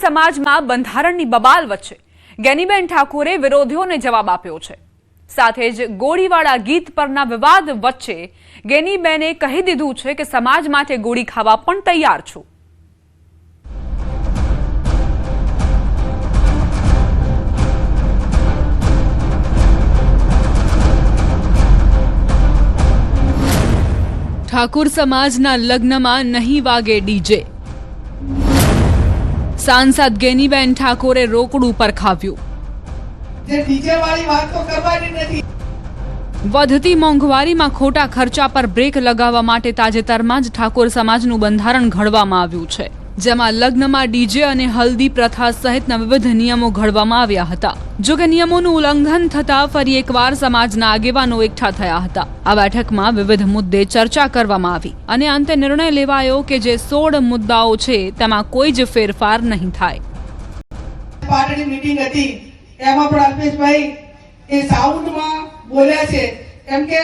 સમાજમાં બંધારણની બબાલ વચ્ચે ગેનીબેન ઠાકોરે વિરોધીઓને જવાબ આપ્યો છે। સાથે જ ગોળીવાળા ગીત પરના વિવાદ વચ્ચે ગેનીબેને કહી દીધું છે કે સમાજ માટે ગોળી ખાવા પણ તૈયાર છું। ઠાકોર સમાજના લગ્નમાં નહીં વાગે ડીજે। सांसद गेनीबेन ठाकोरे रोकड़ू पर खाव्યું। વધતી મોંઘવારીમાં ખોટા ખર્ચા પર બ્રેક લગાવવા માટે તાજેતરમાં જ ઠાકોર સમાજનું બંધારણ ઘડવામાં આવ્યું છે, જેમાં લગ્નમાં ડીજે અને હલ્દી પ્રથા સહિતના વિવિધ નિયમો ઘડવામાં આવ્યા હતા। જો કે નિયમોનું ઉલ્લંઘન થતા ફરી એકવાર સમાજના આગેવાનો એકઠા થયા હતા। આ બેઠકમાં વિવિધ મુદ્દે ચર્ચા કરવામાં આવી અને અંતે નિર્ણય લેવાયો કે જે 16 મુદ્દાઓ છે તેમાં કોઈ જ ફેરફાર નહીં થાય। પાર્ટીની મીટિંગ હતી, એમાં પણ અલ્પેશભાઈ એ સાઉન્ડમાં બોલ્યા છે કેમ કે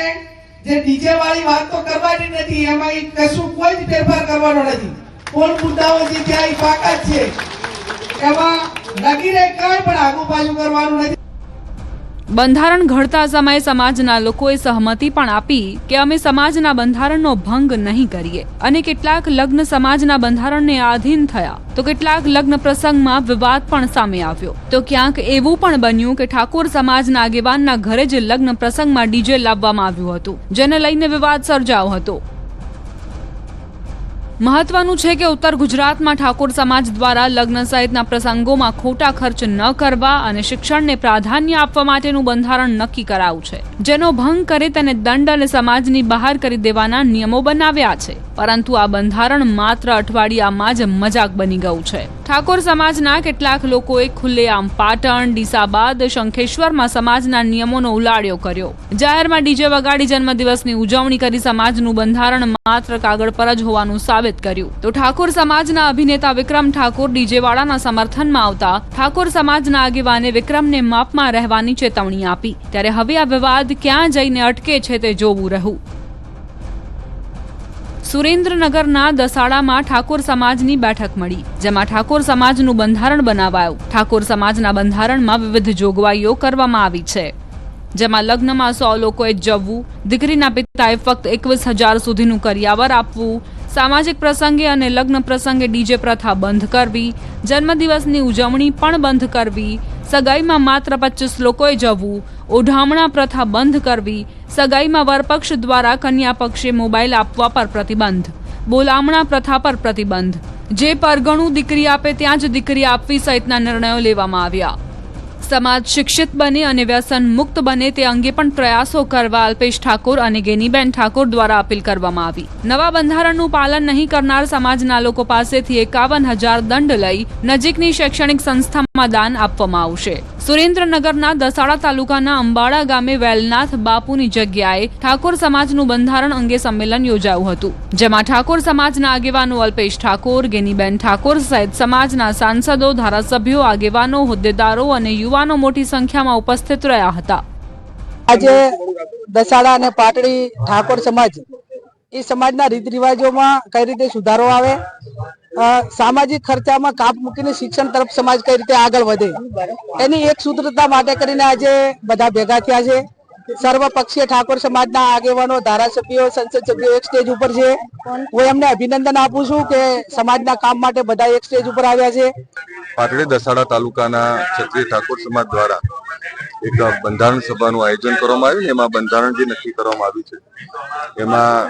જે ડીજે વાળી વાત તો કરવાની નથી, એમાં કશું કોઈ જ ફેરફાર કરવાનો નથી। કોણ મુદ્દાઓ જે ત્યાં પાકા છે એમાં લગીને કાંઈ પણ આગુ પાછું કરવાનું નથી। બંધારણ ઘડતા સમયે સમાજના લોકોએ સહમતિ પણ આપી કે અમે સમાજના બંધારણનો ભંગ નહીં કરીએ અને કેટલાક લગ્ન સમાજના બંધારણને આધીન થયા તો કેટલાક લગ્ન પ્રસંગમાં વિવાદ પણ સામે આવ્યો। તો ક્યાંક એવું પણ બન્યું કે ઠાકોર સમાજના આગેવાનના ઘરે જ લગ્ન પ્રસંગમાં ડીજે લાવવામાં આવ્યું હતું, જેને લઈને વિવાદ સર્જાયો હતો। મહત્વનું છે કે ઉત્તર ગુજરાતમાં ઠાકોર સમાજ દ્વારા લગ્ન સહિતના પ્રસંગોમાં ખોટા ખર્ચ ન કરવા અને શિક્ષણને પ્રાધાન્ય આપવા માટેનું બંધારણ નક્કી કરાયું છે, જેનો ભંગ કરે તેને દંડ અને સમાજની બહાર કરી દેવાના નિયમો બનાવ્યા છે। પરંતુ આ બંધારણ માત્ર અઠવાડિયામાં જ મજાક બની ગયું છે। ઠાકોર સમાજના કેટલાક લોકોએ ખુલ્લેઆમ પાટણ, ડીસા બાદ શંખેશ્વરમાં સમાજના નિયમોનો ઉલાળ્યો કર્યો। જાહેરમાં ડીજે વગાડી જન્મદિવસની ઉજવણી કરી સમાજનું બંધારણ માત્ર કાગળ પર જ હોવાનું સાબિત કર્યું। તો ઠાકોર સમાજના અભિનેતા વિક્રમ ઠાકોર ડીજેવાળાના સમર્થનમાં આવતા ઠાકોર સમાજના આગેવાને વિક્રમને માપમાં રહેવાની ચેતવણી આપી। ત્યારે હવે આ વિવાદ ક્યાં જઈને અટકે છે તે જોવું રહ્યું। સુરેન્દ્રનગરના દસાડામાં ઠાકોર સમાજની બેઠક મળી, જેમાં ઠાકોર સમાજનું બંધારણ બનાવાયું। ઠાકોર સમાજના બંધારણમાં વિવિધ જોગવાઈઓ કરવામાં આવી છે, જેમાં લગ્નમાં 100 લોકોએ જવું, દીકરીના પિતાએ ફક્ત 21,000 સુધીનું કરિયાવર આપવું, સામાજિક પ્રસંગે અને લગ્ન પ્રસંગે ડીજે પ્રથા બંધ કરવી, જન્મદિવસની ઉજવણી પણ બંધ કરવી, સગાઈમાં માત્ર 25 લોકોએ જવું, ઓઢામણા પ્રથા બંધ કરવી, સગાઈમાં વરપક્ષ દ્વારા કન્યા પક્ષે મોબાઈલ આપવા પર પ્રતિબંધ, બોલામણા પ્રથા પર પ્રતિબંધ, જે પરગણું દીકરી આપે ત્યાં જ દીકરી આપવી સહિતના નિર્ણયો લેવામાં આવ્યા। સમાજ શિક્ષિત બને અને વ્યસન મુક્ત બને તે અંગે પણ પ્રયાસો કરવા અલ્પેશ ઠાકોર અને ગેનીબેન ઠાકોર દ્વારા અપીલ કરવામાં આવી। નવા બંધારણનું પાલન નહીં કરનાર સમાજના લોકો પાસેથી 51,000 દંડ લઈ નજીકની શૈક્ષણિક સંસ્થામાં દાન આપવામાં આવશે। સુરેન્દ્રનગરના દસાડા તાલુકાના અંબાડા ગામે વેલનાથ બાપુની જગ્યાએ ઠાકોર સમાજનું બંધારણ અંગે સંમેલન યોજાયું હતું, જેમાં ઠાકોર સમાજના આગેવાનો અલ્પેશ ઠાકોર, ગેનીબેન ઠાકોર સહિત સમાજના સાંસદો, ધારાસભ્યો, આગેવાનો, હોદ્દેદારો અને યુવાનો મોટી સંખ્યામાં ઉપસ્થિત રહ્યા હતા। આજે દસાડા અને પાટડી ઠાકોર સમાજ એ સમાજના રીત રિવાજોમાં કઈ રીતે સુધારો આવે, સામાજિક ખર્ચામાં કાપ મૂકીને શિક્ષણ તરફ સમાજ કઈ રીતે આગળ વધે, એની એક સૂત્રતા માટે કરીને આજે બધા ભેગા થયા છે। સર્વપક્ષીય ઠાકોર સમાજના આગેવાનો, ધારાસભ્યો, સંસદ સભ્યો એક સ્ટેજ ઉપર છે। હું એમને અભિનંદન આપું છું કે સમાજના કામ માટે બધા એક સ્ટેજ ઉપર આવ્યા છે। પાટડી દસાડા તાલુકાના ક્ષત્રિય ઠાકોર સમાજ દ્વારા એક બંધારણ સભાનું આયોજન કરવામાં આવ્યું। એમાં બંધારણ જે નક્કી કરવામાં આવ્યું છે એમાં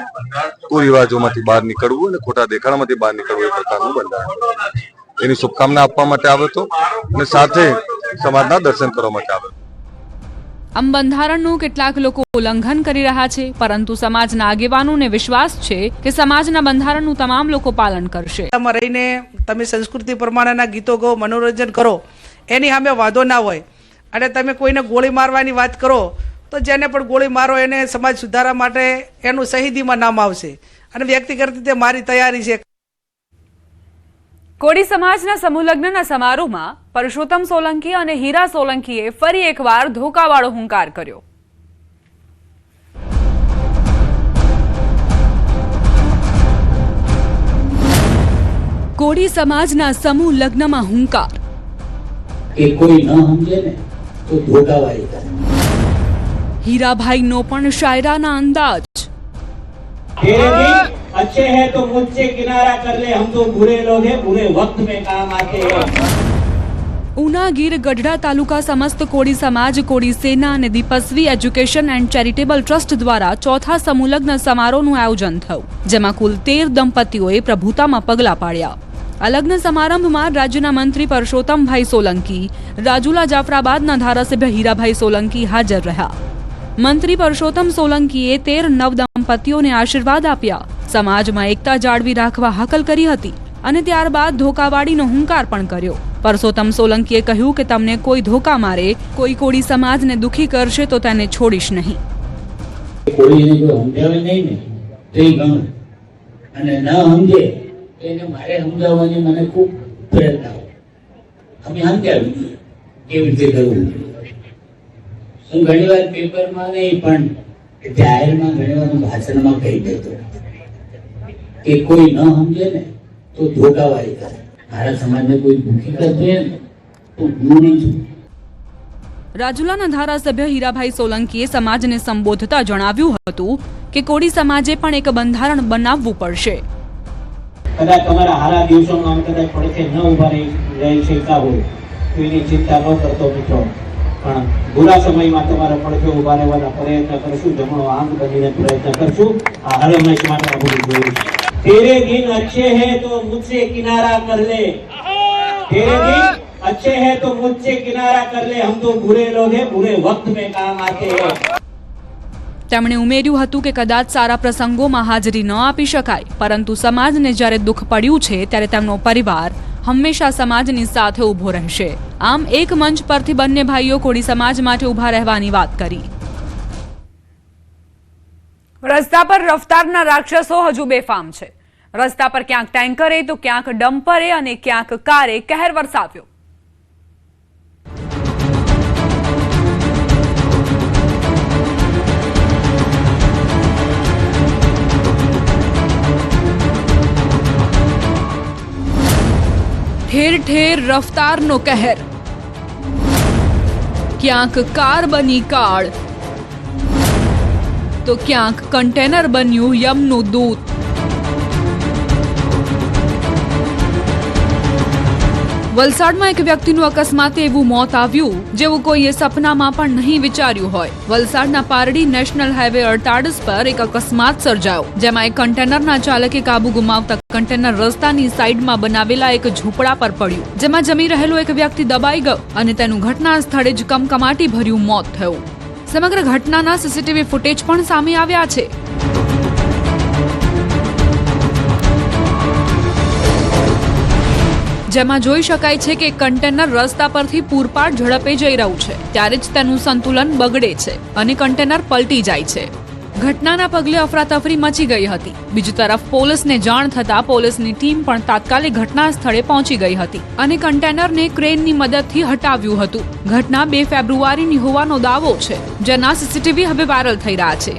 કુરિવાજોમાંથી બહાર નીકળવું અને ખોટા દેખાડામાંથી બહાર નીકળવું એ પ્રકારનું બંધારણ, એની શુભકામના આપવા માટે આવ્યો હતો અને સાથે સમાજના દર્શન કરવા માટે આવ્યો। આમ બંધારણનું કેટલાક લોકો ઉલ્લંઘન કરી રહ્યા છે, પરંતુ સમાજના આગેવાનોને વિશ્વાસ છે કે સમાજના બંધારણનું તમામ લોકો પાલન કરશે। રહીને તમે સંસ્કૃતિ પ્રમાણેના ગીતો ગો, મનોરંજન કરો, એની સામે વાંધો ના હોય। અને તમે કોઈને ગોળી મારવાની વાત કરો તો જેને પણ ગોળી મારો એને સમાજ સુધારા માટે એનું શહીદીમાં નામ આવશે અને વ્યક્તિગત રીતે મારી તૈયારી છે। કોળી સમાજના સમૂહ લગ્નના સમારોહમાં પરસોત્તમ સોલંકી અને હીરા સોલંકીએ ફરી એકવાર ધોકાવાળો હુંકાર કર્યો। કોળી સમાજના સમૂહ લગ્નમાં હુંકાર. કે કોઈ ન સમજે ને તો ધોકાવાળી કરે. હીરાભાઈનો પણ શાયરાના અંદાજ. तेरे दिन अच्छे हैं तो मुझसे किनारा कर ले, हम तो बुरे लोग हैं, बुरे वक्त में काम आते हैं. ઉના ગીર ગઢડા તાલુકા સમસ્ત કોળી સમાજ, કોળી સેના અને દીપસ્વી એજ્યુકેશન એન્ડ ચેરિટેબલ ટ્રસ્ટ દ્વારા ચોથા સમૂહલગ્ન સમારોહનું આયોજન થયું, જેમાં કુલ 13 દંપતીઓએ પ્રભુતામાં પગલાં પાડ્યા. આ લગ્ન સમારંભમાં રાજ્યના મંત્રી પરસોત્તમભાઈ સોલંકી, રાજુલા જાફરાબાદના ધારાસભ્ય હીરાભાઈ સોલંકી હાજર રહ્યા. મંત્રી પરસોત્તમ સોલંકીએ 13 નવ દંપતીઓને આશીર્વાદ આપ્યા, સમાજમાં એકતા જાળવી રાખવા હાકલ કરી હતી અને ત્યારબાદ ધોકાવાડીનો હુંકાર પણ કર્યો. પરસોત્તમ સોલંકીએ કહ્યું કે તમને કોઈ ધોકા મારે, કોઈ કોળી સમાજને દુખી કરશે તો તેને છોડીશ નહીં. કોળીને જો સમજાવે નહીં ને તો એ ગમે, અને ન સમજે એને મારે સમજાવવાની મને ખૂબ પ્રેરણા હોય. અમે સમજાવી કેવી રીતે કરવું. હું ઘણીવાર પેપરમાં નહીં પણ જાહેરમાં ઘણીવાર ભાષણમાં કહી દેતો કે કોઈ ન સમજે ને તો ધોકાવાળી કરે. મારા સમાજને કોઈ દુઃખી કરશે ને તો હું નહીં છું. રાજુલાના ધારાસભ્ય હીરાભાઈ સોલંકીએ સમાજને સંબોધતા જણાવ્યું હતું કે કોળી સમાજે પણ એક બંધારણ બનાવવું પડશે. કદાચ તમારા હારા દિવસોમાં કદાચ પડખે ન ઉભા રહી શકતા હોય તો એની ચિંતા ન કરતો મિત્રો, પણ બુરા સમયમાં તમારા પડખે ઉભા રહેવાના પ્રયત્ન કરશું, જમણો આંગ બનીને પ્રયત્ન કરશું. આ હરમેશ માટે આપણું જોયું. तेरे दिन अच्छे हैं तो मुझसे किनारा कर ले, तेरे दिन अच्छे हैं तो मुझसे किनारा कर ले, हम तो बुरे लोग हैं, बुरे वक्त में काम आते हैं. તેમણે ઉમેર્યું હતું કે કદાચ સારા પ્રસંગોમાં હાજરી ન આપી શકાય, પરંતુ સમાજને જ્યારે દુઃખ પડ્યું છે ત્યારે તેમનો પરિવાર હંમેશા સમાજની સાથે ઊભો રહેશે. આમ એક મંચ પરથી બંને ભાઈઓ કોળી સમાજ માટે ઊભા રહેવાની વાત કરી. રસ્તા પર રફતારના રાક્ષસો હજુ બેફામ છે. રસ્તા પર ક્યાંક ટેન્કરે તો ક્યાંક ડમ્પરે અને ક્યાંક કારે કહેર વરસાવ્યો. ઠેર ઠેર રફતારનો કહેર. ક્યાંક કાર બની કાળ તો ક્યાંક કન્ટેનર બન્યું યમનું દૂત. વલસાડમાં એક વ્યક્તિનું અકસ્માતે એવું મોત આવ્યું જેવું કોઈએ સપનામાં પણ નહીં વિચાર્યું હોય. વલસાડના પારડી નેશનલ હાઈવે 48 પર એક અકસ્માત સર્જાયો, જેમાં એક કન્ટેનરના ચાલકે કાબુ ગુમાવતા કન્ટેનર રસ્તાની સાઈડમાં બનાવેલા એક ઝૂંપડા પર પડ્યું, જેમાં જમી રહેલો એક વ્યક્તિ દબાઈ ગયો અને તેનું ઘટના સ્થળે જ કમકમાટી ભર્યું મોત થયું. સમગ્ર ઘટનાના સીસીટીવી ફૂટેજ પણ સામે આવ્યા છે. જેમાં જોઈ શકાય છે કે કન્ટેનર રસ્તા પરથી પૂરપાટ ઝડપે જઈ રહ્યું છે, ત્યારે જ તેનું સંતુલન બગડે છે અને કન્ટેનર પલટી જાય છે. ઘટનાના પગલે અફરાતફરી મચી ગઈ હતી. બીજી તરફ પોલીસને જાણ થતા પોલીસની ટીમ પણ તાત્કાલિક ઘટના સ્થળે પહોંચી ગઈ હતી અને કન્ટેનરને ક્રેનની મદદથી હટાવ્યું હતું. ઘટના 2 ફેબ્રુઆરીની હોવાનો દાવો છે, જેના સીસીટીવી હવે વાયરલ થઈ રહ્યા છે.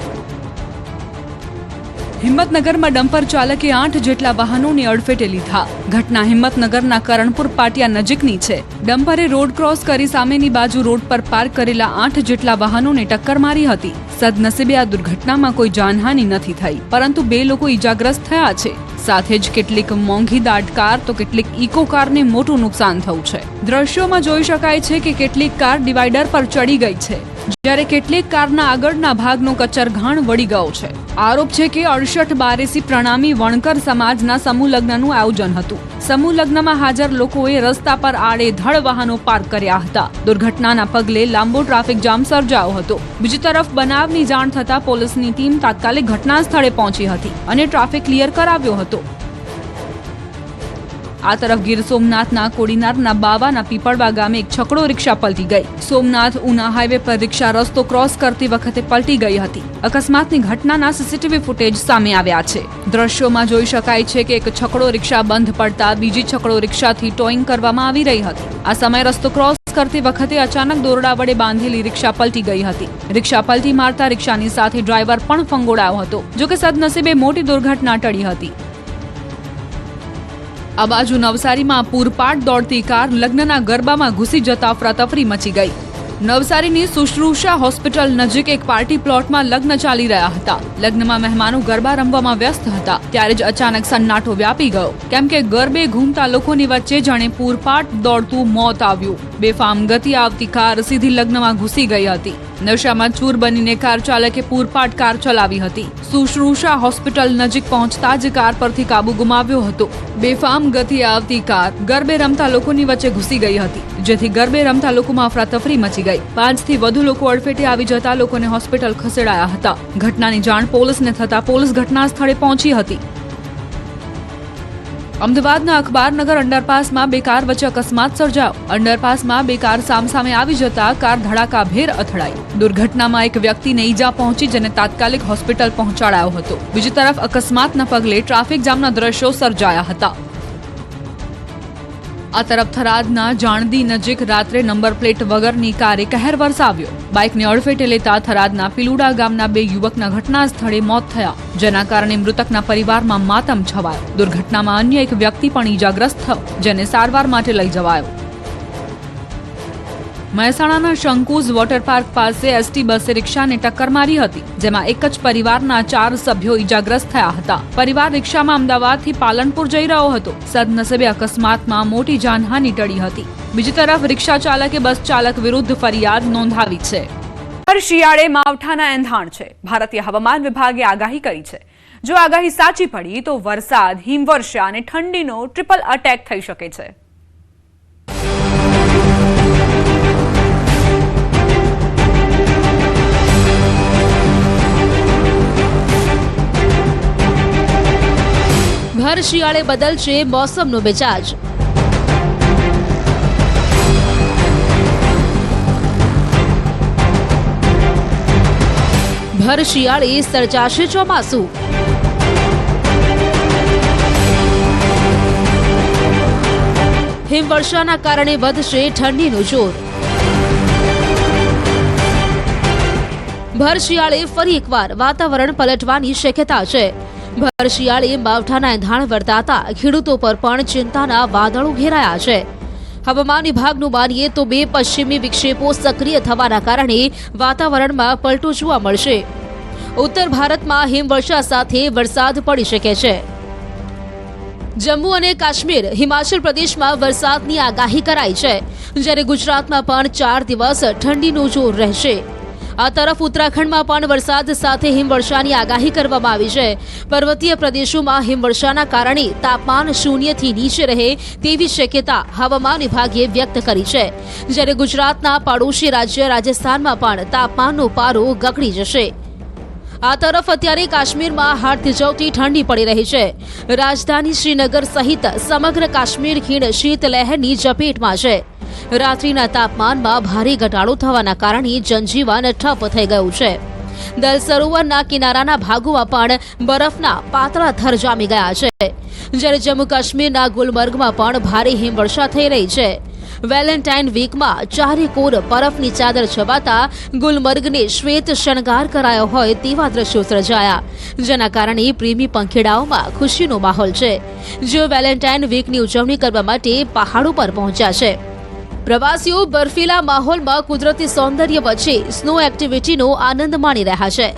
હિંમતનગરમાં ડમ્પર ચાલકે 8 જેટલા વાહનોને અડફેટે લીધા. ઘટના હિંમતનગરના કરણપુર પાટિયા નજીકની છે. ડમ્પરે રોડ ક્રોસ કરી સામેની બાજુ રોડ પર પાર્ક કરેલા 8 જેટલા વાહનોને ટક્કર મારી હતી. સદનસીબે આ દુર્ઘટનામાં કોઈ જાનહાનિ નથી થઈ, પરંતુ 2 લોકો ઈજાગ્રસ્ત થયા છે. સાથે જ કેટલીક મોંઘી દાટ કાર તો કેટલીક ઇકો કારને મોટું નુકસાન થયું છે. દ્રશ્યોમાં જોઈ શકાય છે કે કેટલીક કાર ડિવાઈડર પર ચડી ગઈ છે, જ્યારે કેટલીક કારના આગળના ભાગનો કચરઘાણ વળી ગયો છે. આરોપ છે કે 68 બારેસી પ્રણામી વણકર સમાજના સમૂહ લગ્નનું આયોજન હતું. સમૂહ લગ્નમાં હાજર લોકોએ રસ્તા પર આડેધડ વાહનો પાર્ક કર્યા હતા. દુર્ઘટનાના પગલે લાંબો ટ્રાફિક જામ સર્જાયો હતો. બીજી તરફ બનાવની જાણ થતા પોલીસની ટીમ તાત્કાલિક ઘટના સ્થળે પહોંચી હતી અને ટ્રાફિક ક્લિયર કરાવ્યો હતો. આ તરફ ગીર સોમનાથના કોડીનારના બાવાના પીપળવા ગામે એક છકડો રિક્ષા પલટી ગઈ. સોમનાથ ઉના હાઈવે પર રિક્ષા રસ્તો ક્રોસ કરતી વખતે પલટી ગઈ હતી. અકસ્માતની ઘટનાના સીસીટીવી ફૂટેજ સામે આવ્યા છે. દ્રશ્યોમાં જોઈ શકાય છે કે એક છકડો રિક્ષા બંધ પડતા બીજી છકડો રિક્ષાથી ટોઈંગ કરવામાં આવી રહી હતી. આ સમયે રસ્તો ક્રોસ કરતી વખતે અચાનક દોરડા વડે બાંધેલી રિક્ષા પલટી ગઈ હતી. રિક્ષા પલટી મારતા રિક્ષાની સાથે ડ્રાઈવર પણ ફંગોળાયો હતો. જોકે સદનસીબે મોટી દુર્ઘટના ટળી હતી. આ બાજુ નવસારીમાં પૂરપાટ દોડતી કાર લગ્નના ગરબામાં ઘૂસી જતા અફરાતફરી મચી ગઈ. નવસારીની સુશ્રુષા હોસ્પિટલ નજીક એક પાર્ટી પ્લોટમાં લગ્ન ચાલી રહ્યા હતા. લગ્નમાં મહેમાનો ગરબા રમવામાં વ્યસ્ત હતા ત્યારે જ અચાનક સન્નાટો વ્યાપી ગયો, કેમ કે ગરબે ઘૂમતા લોકોની વચ્ચે જાણે પૂરપાટ દોડતું મોત આવ્યું. બેફામ ગતિ આવતી કાર સીધી લગ્નમાં ઘૂસી ગઈ હતી. નશામાં ચૂર બનીને કાર ચાલકે પૂરપાટ કાર ચલાવી હતી. સુશ્રુષા હોસ્પિટલ નજીક પહોંચતા જ કાર પરથી કાબુ ગુમાવ્યો હતો. બેફામ ગતિ આવતી કાર ગરબે રમતા લોકોની વચ્ચે ઘૂસી ગઈ હતી, જેથી ગરબે રમતા લોકોમાં અફરાતફરી મચી ગઈ. 5 થી વધુ લોકો અડફેટે આવી જતા લોકોને હોસ્પિટલ ખસેડાયા હતા. ઘટનાની જાણ પોલીસને થતા પોલીસ ઘટના સ્થળે પહોંચી હતી. અમદાવાદના અખબારનગર અંડરપાસમાં બે કાર વચ્ચે અકસ્માત સર્જાયો. અંડરપાસમાં બે કાર સામસામે આવી જતા કાર ધડાકાભેર અથડાઈ. દુર્ઘટનામાં એક વ્યક્તિને ઈજા પહોંચી જેને તાત્કાલિક હોસ્પિટલ પહોંચાડાયો હતો. બીજી તરફ અકસ્માતના પગલે ટ્રાફિક જામના દ્રશ્યો સર્જાયા હતા. આ તરફ થરાદના જાણદી નજીક રાત્રે નંબર પ્લેટ વગરની કારે કહેર વરસાવ્યો. બાઇકને અડફેટે લેતા થરાદના પિલુડા ગામના બે યુવકના ઘટના સ્થળે મોત થયા, જેના કારણે મૃતકના પરિવારમાં માતમ છવાયો. દુર્ઘટનામાં અન્ય એક વ્યક્તિ પણ ઈજાગ્રસ્ત થયો, જેને સારવાર માટે લઈ જવાયો. મહેસાણાના શંકુઝ વોટર પાર્ક પાસે એસટી બસે રિક્ષાને ટક્કર મારી હતી, જેમાં એક જ પરિવારના 4 સભ્યો ઈજાગ્રસ્ત થયા હતા. પરિવાર રિક્ષામાં અમદાવાદથી પાલનપુર જઈ રહ્યો હતો. સદનસીબે અકસ્માતમાં મોટી જાનહાનિ ટળી હતી. બીજી તરફ રિક્ષા ચાલકે બસ ચાલક વિરુદ્ધ ફરિયાદ નોંધાવી છે. શિયાળે માવઠાના એંધાણ છે. ભારતીય હવામાન વિભાગે આગાહી કરી છે, જો આગાહી સાચી પડી તો વરસાદ, હિમવર્ષા અને ઠંડીનો ટ્રિપલ અટેક થઈ શકે છે. ભર શિયાળે બદલશે મોસમનો મિજાજ. ભર શિયાળે સર્જાશે ચોમાસું. હિમવર્ષાના કારણે વધશે ઠંડીનું જોર. ભર શિયાળે ફરી એકવાર વાતાવરણ પલટવાની શક્યતા છે. ભર શિયાળે માવઠાના એંધાણ વર્તાતા ખેડૂતો પર પણ ચિંતાના વાદળો ઘેરાયા છે. હવામાન વિભાગનું માનીએ તો 2 પશ્ચિમી વિક્ષેપો સક્રિય થવાના કારણે વાતાવરણમાં પલટો જોવા મળશે. ઉત્તર ભારતમાં હિમવર્ષા સાથે વરસાદ પડી શકે છે. જમ્મુ અને કાશ્મીર, હિમાચલ પ્રદેશમાં વરસાદની આગાહી કરાઈ છે, જ્યારે ગુજરાતમાં પણ 4 દિવસ ઠંડીનું જોર રહેશે. આ તરફ ઉત્તરાખંડમાં પણ વરસાદ સાથે હિમવર્ષાની આગાહી કરવામાં આવી છે. પર્વતીય પ્રદેશોમાં હિમવર્ષાના કારણે તાપમાન 0 થી નીચે રહે તેવી શક્યતા હવામાન વિભાગે વ્યક્ત કરી છે, જ્યારે ગુજરાતના પડોશી રાજ્ય રાજસ્થાનમાં પણ તાપમાનનો પારો ગગડી જશે. આ તરફ અત્યારે કાશ્મીરમાં હાડ થીજવતી ઠંડી પડી રહી છે. રાજધાની શ્રીનગર સહિત સમગ્ર કાશ્મીર ખીણ શીતલહેરની ઝપેટમાં છે. રાત્રિના તાપમાનમાં ભારે ઘટાડો થવાના કારણે જનજીવન ઠપ થઈ ગયું છે. દલ સરોવરના કિનારાના ભાગોમાં પણ બરફના પાતળા થર જામી ગયા છે, જ્યારે જમ્મુ કાશ્મીરના ગુલમર્ગમાં પણ ભારે હિમવર્ષા થઈ રહી છે. વેલેન્ટાઇન વીકમાં ચારેકોર બરફની ચાદર છવાતા ગુલમર્ગને શ્વેત શણગાર કરાયો હોય તેવા દ્રશ્યો સર્જાયા, જેના કારણે પ્રેમી પંખીડાઓમાં ખુશીનો માહોલ છે, જેઓ વેલેન્ટાઇન વીકની ઉજવણી કરવા માટે પહાડો પર પહોંચ્યા છે. પ્રવાસીઓ બર્ફીલા માહોલમાં કુદરતી સૌંદર્ય વચ્ચે સ્નો એક્ટિવિટીનો આનંદ માણી રહ્યા છે.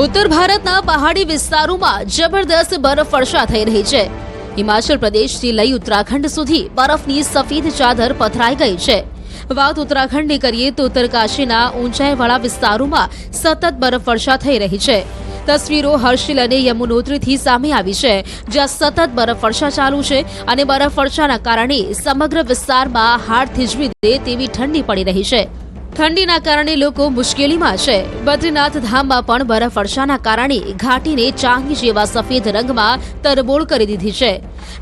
ઉત્તર ભારતના પહાડી વિસ્તારોમાં જબરદસ્ત બરફવર્ષા થઈ રહી છે. હિમાચલ પ્રદેશથી લઈ ઉત્તરાખંડ સુધી બરફની સફેદ ચાદર પથરાઈ ગઈ છે. વાત ઉત્તરાખંડની કરીએ તો ઉત્તરકાશીના ઊંચાઈવાળા વિસ્તારોમાં સતત બરફવર્ષા થઈ રહી છે. તસવીરો હર્ષિલ અને યમુનોત્રીથી સામે આવી છે, જ્યાં સતત બરફવર્ષા ચાલુ છે અને બરફવર્ષાના કારણે સમગ્ર વિસ્તારમાં હાડ થીજવી દે તેવી ઠંડી પડી રહી છે. ઠંડીના કારણે લોકો મુશ્કેલીમાં છે. બદ્રીનાથ ધામમાં પણ બરફવર્ષાના કારણે ઘાટીને ચાંદી જેવા સફેદ રંગમાં તરબોળ કરી દીધી છે.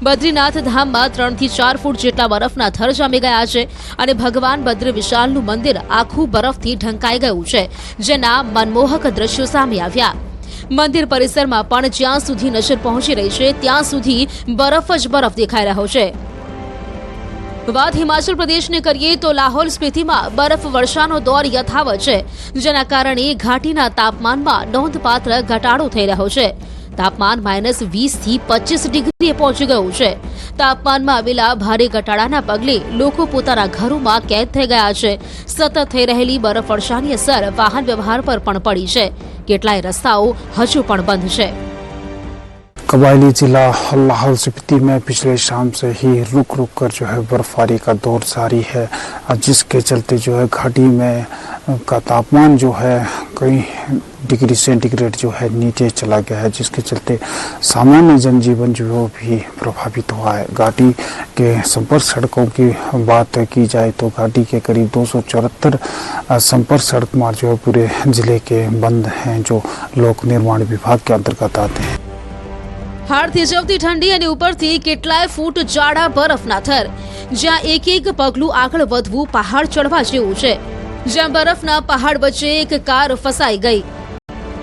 બદ્રીનાથ ધામમાં 3 થી 4 ફૂટ જેટલા બરફના થર જામી ગયા છે અને ભગવાન બદ્ર વિશાલનું મંદિર આખું બરફથી ઢંકાઈ ગયું છે, જેના મનમોહક દ્રશ્યો સામે આવ્યા. મંદિર પરિસરમાં પણ જ્યાં સુધી નજર પહોંચી રહી છે ત્યાં સુધી બરફ જ બરફ દેખાઈ રહ્યો છે. વાત હિમાચલ પ્રદેશને કરીએ તો લાહોલ સ્પીતિમાં બરફ વર્ષાનો દોર યથાવત છે, જેના કારણે ઘાટીના તાપમાનમાં નોંધપાત્ર ઘટાડો થઈ રહ્યો છે. તાપમાન -20 થી 25 ડિગ્રીએ પહોંચી ગયું છે. તાપમાનમાં આવેલા ભારે ઘટાડાના પગલે લોકો પોતાના ઘરોમાં કેદ થઈ ગયા છે. સતત થઈ રહેલી બરફવર્ષાની અસર વાહન વ્યવહાર પર પણ પડી છે. કેટલાય રસ્તાઓ હજુ પણ બંધ છે. कबायली जिला लाहौल स्पीति में पिछले शाम से ही रुक रुक कर जो है बर्फबारी का दौर जारी है, जिसके चलते जो है घाटी में का तापमान जो है कई डिग्री सेंटीग्रेड जो है नीचे चला गया है, जिसके चलते सामान्य जनजीवन जो है वो भी प्रभावित हुआ है. घाटी के संपर्क सड़कों की बात की जाए तो घाटी के करीब 274 संपर्क सड़क मार्ग जो है पूरे जिले के बंद हैं, जो लोक निर्माण विभाग के अंतर्गत आते हैं. હાડ થીજવતી ઠંડી અને ઉપરથી કેટલાય ફૂટ જાડા બરફના થર, જ્યાં એક એક પગલું આગળ વધવું પહાડ ચડવા જેવું છે, જ્યાં બરફના પહાડ વચ્ચે એક કાર ફસાઈ ગઈ.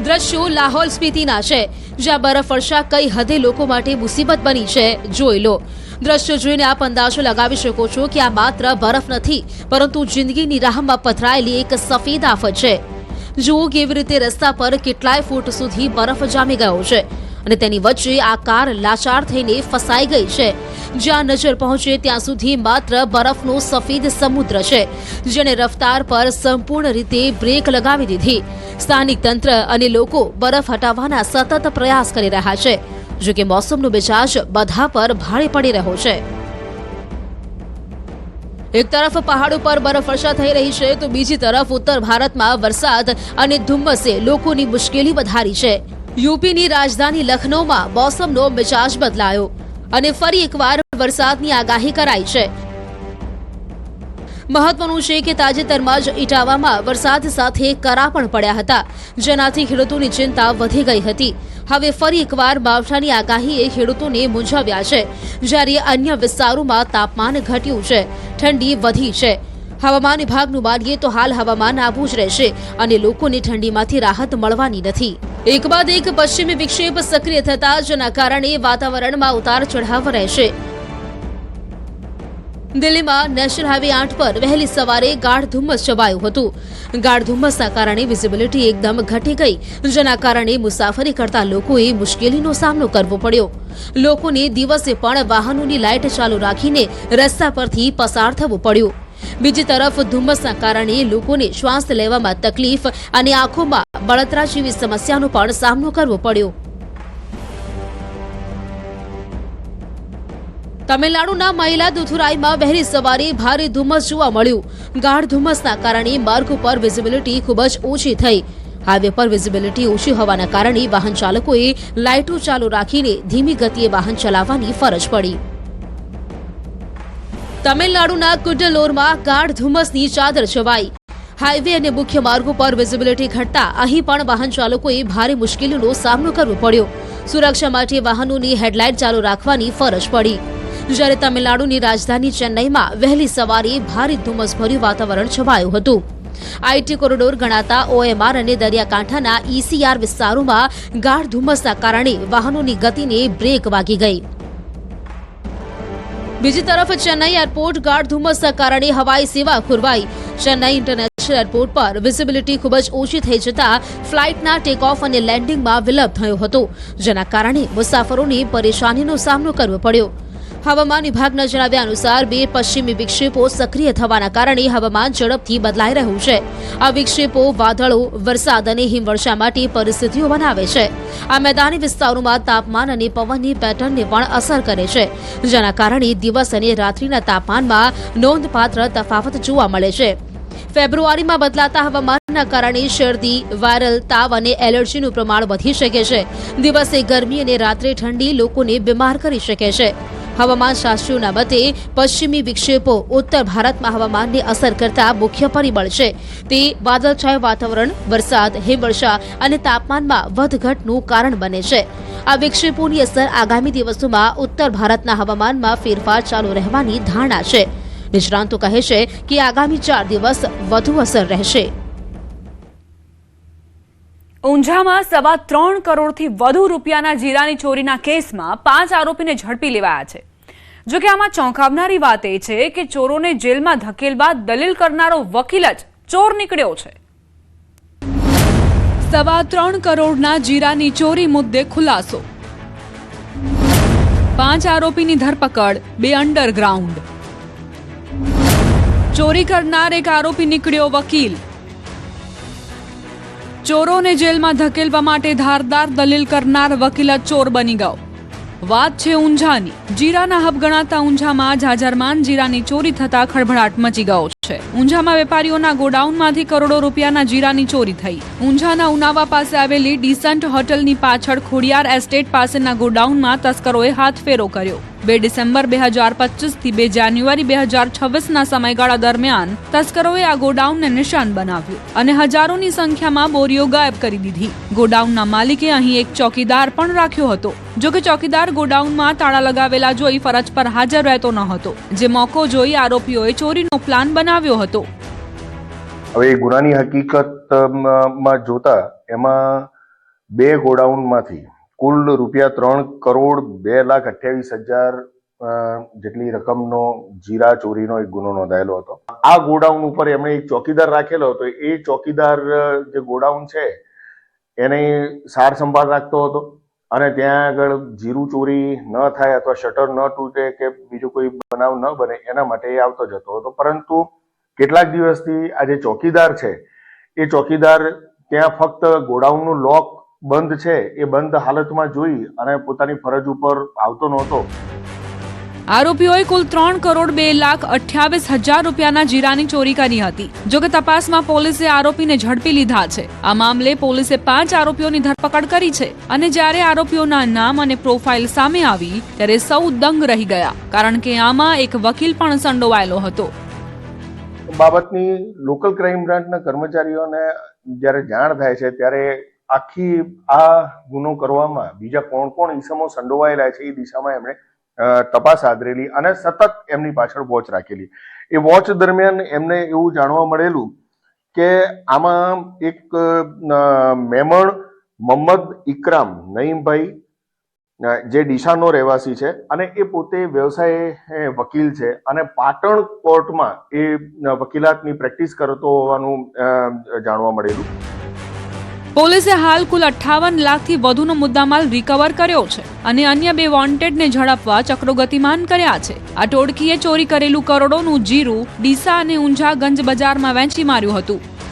દ્રશ્યો લાહોલ સ્પીતિના છે, જ્યાં બરફવર્ષા કઈ હદે લોકો માટે મુસીબત બની છે, જોઈ લો. દ્રશ્યો જોઈને આપ અંદાજો લગાવી શકો છો કે આ માત્ર બરફ નથી, પરંતુ જિંદગીની રાહમાં પથરાયેલી એક સફેદ આફત છે. જુઓ કેવી રીતે રસ્તા પર કેટલાય ફૂટ સુધી બરફ જામી ગયો છે અને તેની વચ્ચે આ કાર લાચાર થઈને ફસાઈ ગઈ છે. જ્યાં નજર પહોંચે ત્યાં સુધી માત્ર બરફનો સફેદ સમુદ્ર છે, જેણે રફતાર પર સંપૂર્ણ રીતે બ્રેક લગાવી દીધી. સ્થાનિક તંત્ર અને લોકો બરફ હટાવવાના સતત પ્રયાસ કરી રહ્યા છે, જો કે મોસમનો મિજાજ બધા પર ભારે પડી રહ્યો છે. એક તરફ પહાડો પર બરફવર્ષા થઈ રહી છે તો બીજી તરફ ઉત્તર ભારતમાં વરસાદ અને ધુમ્મસે લોકોની મુશ્કેલી વધારી છે. યુપીની રાજધાની લખનૌમાં મોસમનો મિજાજ બદલાયો અને ફરી એકવાર વરસાદની આગાહી કરાઈ છે. મહત્વનું છે કે તાજેતરમાં જ ઇટાવામાં વરસાદ સાથે કરા પણ પડ્યા હતા, જેનાથી ખેડૂતોની ચિંતા વધી ગઈ હતી. હવે ફરી એકવાર માવઠાની આગાહીએ ખેડૂતોને મૂંઝવ્યા છે, જ્યારે અન્ય વિસ્તારોમાં તાપમાન ઘટ્યું છે, ઠંડી વધી છે. હવામાન વિભાગનું માનીએ તો હાલ હવામાન આવું જ રહેશે અને લોકોને ઠંડીમાંથી રાહત મળવાની નથી. એક બાદ એક પશ્ચિમી વિક્ષેપ સક્રિય થતા જેના કારણે વાતાવરણમાં ઉતાર ચઢાવ રહેશે. દિલ્હીમાં નેશનલ હાઈવે 8 પર વહેલી સવારે ગાઢ ધુમ્મસ છવાયું હતું. ગાઢ ધુમ્મસના કારણે વિઝિબિલિટી એકદમ ઘટી ગઈ, જેના કારણે મુસાફરી કરતા લોકોએ મુશ્કેલીનો સામનો કરવો પડ્યો. લોકોને દિવસે પણ વાહનોની લાઇટ ચાલુ રાખીને રસ્તા પરથી પસાર થવું પડ્યું. બીજી તરફ ધુમ્મસના કારણે લોકોને શ્વાસ લેવામાં તકલીફ અને આંખોમાં બળતરા જેવી સમસ્યાનો પણ સામનો કરવો પડ્યો. તમિલનાડુના મયિલાદુથુરાઈમાં વહેલી સવારે ભારે ધુમ્મસ જોવા મળ્યું. ગાઢ ધુમ્મસના કારણે માર્ગ ઉપર વિઝિબિલિટી ખૂબ જ ઓછી થઈ. હાઈવે પર વિઝિબિલિટી ઓછી હોવાના કારણે વાહન ચાલકોએ લાઇટો ચાલુ રાખીને ધીમી ગતિએ વાહન ચલાવવાની ફરજ પડી. તમિલનાડુના કુડ્ડલોરમાં ગાઢ ધુમ્મસની ચાદર છવાઈ. હાઈવે અને મુખ્ય માર્ગો પર વિઝિબિલિટી ઘટતા અહીં પણ વાહન ચાલકોએ ભારે મુશ્કેલીનો સામનો કરવો પડ્યો. સુરક્ષા માટે વાહનોની હેડલાઇટ ચાલુ રાખવાની ફરજ પડી. જ્યારે તમિલનાડુની રાજધાની ચેન્નઈમાં વહેલી સવારે ભારે ધુમ્મસભર્યું વાતાવરણ છવાયું હતું. આઈટી કોરિડોર ગણાતા OMR અને દરિયાકાંઠાના ECR વિસ્તારોમાં ગાઢ ધુમ્મસના કારણે વાહનોની ગતિને બ્રેક વાગી ગઈ. બીજી તરફ ચેન્નઈ એરપોર્ટ ગાઢ ધુમ્મસના કારણે હવાઈ સેવા ખોરવાઈ. ચેન્નઈ ઇન્ટરનેશનલ એરપોર્ટ પર વિઝિબિલિટી ખૂબ જ ઓછી થઈ જતા ફ્લાઇટના ટેક ઓફ અને લેન્ડિંગમાં વિલંબ થયો હતો, જેના કારણે મુસાફરોને પરેશાનીનો સામનો કરવો પડ્યો. હવામાન વિભાગના જણાવ્યા અનુસાર બે પશ્ચિમી વિક્ષેપો સક્રિય થવાના કારણે હવામાન ઝડપથી બદલાઈ રહ્યું છે. આ વિક્ષેપો વાદળો, વરસાદ અને હિમવર્ષા માટે પરિસ્થિતિઓ બનાવે છે. આ મેદાની વિસ્તારોમાં તાપમાન અને પવનની પેટર્નને પણ અસર કરે છે, જેના કારણે દિવસ અને રાત્રિના તાપમાનમાં નોંધપાત્ર તફાવત જોવા મળે છે. ફેબ્રુઆરીમાં બદલાતા હવામાનના કારણે શરદી, વાયરલ તાવ અને એલર્જીનું પ્રમાણ વધી શકે છે. દિવસે ગરમી અને રાત્રે ઠંડી લોકોને બીમાર કરી શકે છે. હવામાન શાસ્ત્રીઓના મતે પશ્ચિમી વિક્ષેપો ઉત્તર ભારતમાં હવામાનને અસર કરતા મુખ્ય પરિબળ છે. તે વાદળછાયું વાતાવરણ, વરસાદ, હિમવર્ષા અને તાપમાનમાં વધઘટનું કારણ બને છે. આ વિક્ષેપોની અસર આગામી દિવસોમાં ઉત્તર ભારતના હવામાનમાં ફેરફાર ચાલુ રહેવાની ધારણા છે. નિષ્ણાંતો કહે છે કે આગામી 4 દિવસ વધુ અસર રહેશે. ઊંઝામાં 3.25 કરોડથી વધુ રૂપિયાના જીરાની ચોરીના કેસમાં 5 આરોપીને ઝડપી લેવાયા છે. જો કે આમાં ચોંકાવનારી વાત એ છે કે ચોરોને જેલમાં ધકેલવા દલીલ કરનારો વકીલ જ ચોર નીકળ્યો છે. 3.25 કરોડના જીરાની ચોરી મુદ્દે ખુલાસો. 5 આરોપીની ધરપકડ, 2 અંડરગ્રાઉન્ડ. ચોરી કરનાર એક આરોપી નીકળ્યો વકીલ. ચોરોને જેલમાં ધકેલવા માટે ધારદાર દલીલ કરનાર વકીલ જ ચોર બની ગયો. વાત છે ઊંઝાની. જીરાના હબ ગણાતા ઊંઝામાં જાજરમાન જીરાની ચોરી થતા ખળભળાટ મચી ગયો છે. ઊંઝામાં વેપારીઓના ગોડાઉનમાંથી કરોડો રૂપિયાના જીરાની ચોરી થઈ. ઊંઝાના ઉનાવા પાસે આવેલી ડિસન્ટ હોટલની પાછળ ખોડિયાર એસ્ટેટ પાસેના ગોડાઉનમાં તસ્કરોએ હાથફેરો કર્યો. 2 ડિસેમ્બર 2025 થી 2 જાન્યુઆરી 2026ના સમયગાળા દરમિયાન તસ્કરોએ આ ગોડાઉનને નિશાન બનાવ્યું અને હજારોની સંખ્યામાં બોરીઓ ગાયબ કરી દીધી. ગોડાઉનના માલિકે અહીં એક ચોકીદાર પણ રાખ્યો હતો. જોકે ચોકીદાર ગોડાઉનમાં તાળા લગાવેલા જોઈ ફરજ પર હાજર રહેતો ન હતો, જે મોકો જોઈ આરોપીઓએ ચોરીનો પ્લાન બનાવ્યો હતો. હવે ગુનાની હકીકતમાં જોતા એમાં 2 ગોડાઉનમાંથી કુલ ₹3 કરોડ 2,28,000 જેટલી રકમનો જીરા ચોરીનો એક ગુનો નોંધાયેલો હતો. આ ગોડાઉન ઉપર એમણે એક ચોકીદાર રાખેલો હતો. એ ચોકીદાર જે ગોડાઉન છે એને સાર સંભાળ રાખતો હતો અને ત્યાં આગળ જીરું ચોરી ન થાય અથવા શટર ન તૂટે કે બીજો કોઈ બનાવ ન બને એના માટે એ આવતો જતો હતો. પરંતુ કેટલાક દિવસથી આ જે ચોકીદાર છે એ ચોકીદાર ત્યાં ફક્ત ગોડાઉનનું લોક બંધ છે એ બંધ હાલતમાં જોઈ અને પોતાની ફરજ ઉપર આવતો નહોતો. આરોપીઓએ કુલ 3 કરોડ 2,28,000 રૂપિયાના જીરાની ચોરી કરી હતી. જોકે તપાસમાં પોલીસે આરોપીને ઝડપી લીધા છે. આ મામલે પોલીસે 5 આરોપીઓની ધરપકડ કરી છે અને જ્યારે આરોપીઓના નામ અને પ્રોફાઇલ સામે આવી ત્યારે સૌ દંગ રહી ગયા, કારણ કે આમાં એક વકીલ પણ સંડોવાયેલો હતો. બાબતની લોકલ ક્રાઇમ બ્રાન્ચના કર્મચારીઓને જ્યારે જાણ થાય છે ત્યારે આખી આ ગુનો કરવામાં બીજા કોણ કોણ ઈસમો સંડોવાયેલા છે એ દિશામાં એમણે તપાસ આદરેલી અને સતત એમની પાછળ વોચ રાખેલી. એ વોચ દરમિયાન એમને એવું જાણવા મળેલું કે આમાં એક મેમણ મોહમ્મદ ઇકરામ નઈમભાઈ જે ડીસાનો રહેવાસી છે અને એ પોતે વ્યવસાય વકીલ છે અને પાટણ કોર્ટમાં એ વકીલાતની પ્રેક્ટિસ કરતો હોવાનું જાણવા મળેલું. પોલીસે હાલ કુલ 58 લાખથી વધુનો મુદ્દામાલ રિકવર કર્યો છે અને અન્ય 2 વોન્ટેડને ઝડપવા ચક્રો ગતિમાન કર્યા છે. આ ટોળકીએ ચોરી કરેલું કરોડોનું જીરું ડીસા અને ઊંઝા ગંજ બજારમાં વેચી માર્યું હતું.